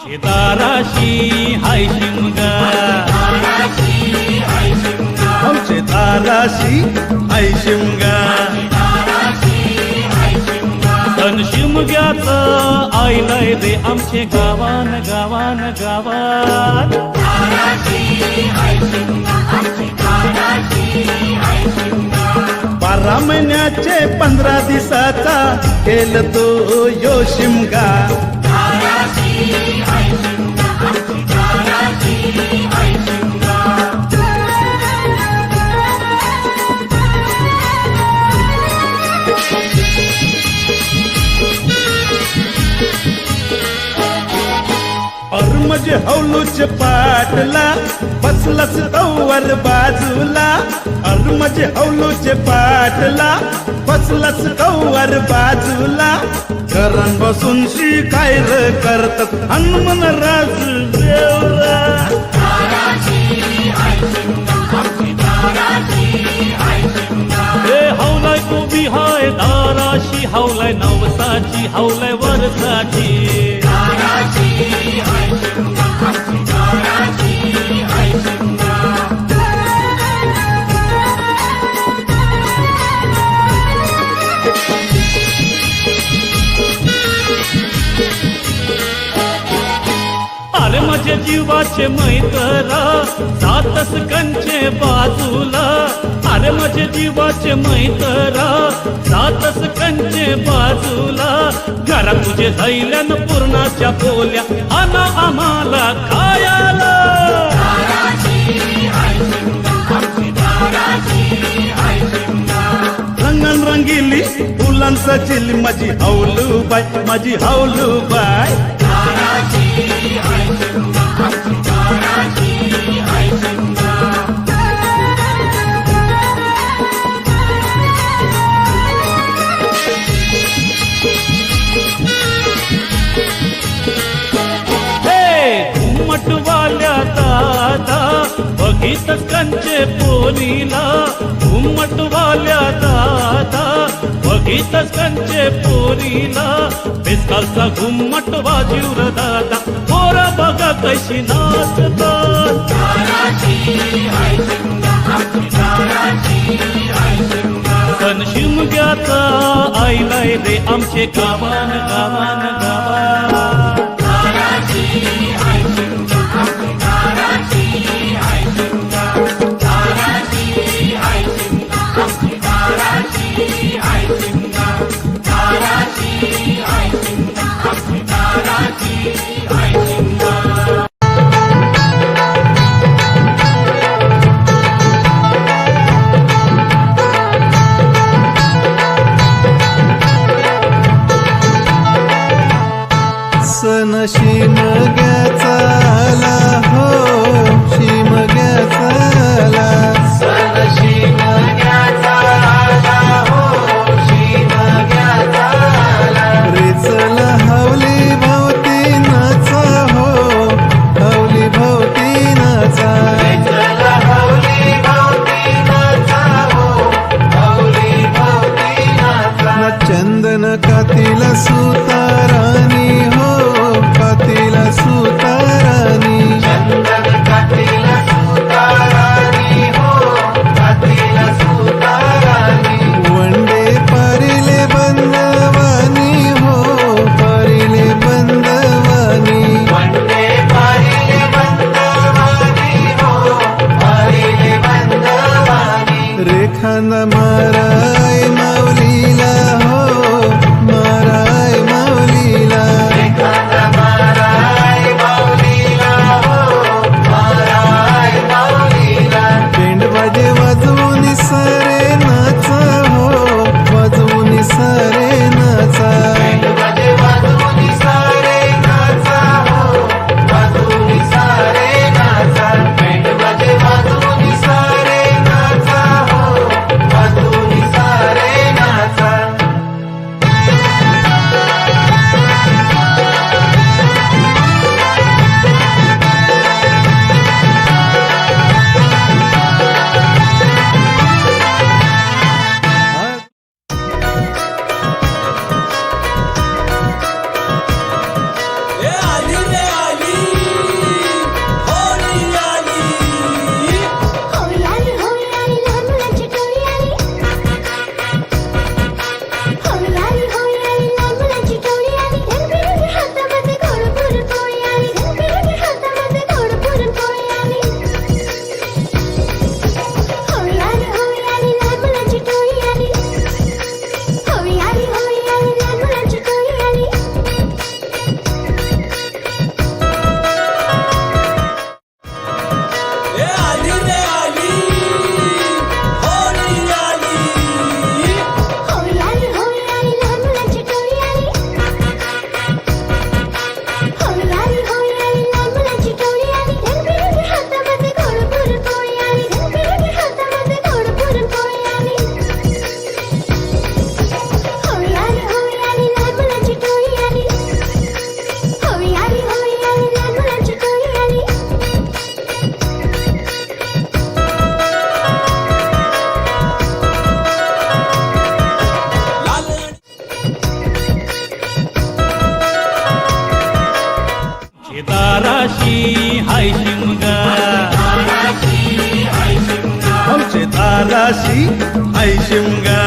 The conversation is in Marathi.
आमचे दाराशी हाय शिमगा, आमचे दाराशी हाय शिमगा. तन शिमग्याचं आईलय रे आमचे गावान गावान गावात. 12 महिन्याचे 15 दिवसाचा केल तो यो शिमगा. म्हणजे हौलूच पाटला बसलस तवर बाजूला. म्हणजे हौलूच पाटला बसलस तवर बाजूला. करण बसून शिकायर करतात हनुमान राज देवरा. हे हौलाय उभी हाय दाराशी, हौलाय नवसाची, हौलाय वरसाची. अरे माझ्या जीवाचे मैत्रा जातस कंचे बाजूला. अरे माझ्या जीवाचे मैत्रा जातस कंचे बाजूला. घरा तुझे धैल्यान पूर्णाच्या बोल्या आना आम्हाला खायाला. रंगन रंगिली फुलांचा चिल माझी हौलूबाई, माझी हौलूबाई. घुमटवाल्या दादा बघित कंचे पोरीला. घुमटवाल्या दादा बघित कंचे पोरीला. बेसकालचा घुमट वाजीवर दादा पोर बघा कशी नाचतात. पण शिमग्याचा आईलाय रे आमचे गावान गावान गावान. सन शिमग्याचा आला हो, शिमग्याचा आला. सन शिमग्याचा आला हो, शिमग्याचा आला. रेचला हवली भोवती नाचा हो, हवली भोवती नाचा. रेचला हवली भोवती नाचा हो, हवली भोवती नाचा. चंदन कातीला सुतारानी हो, कातीला सुतारानी. चंदन कातीला सुतारानी. धाराशी हाय शिमगा आमचे धाराशी हाय शिमगा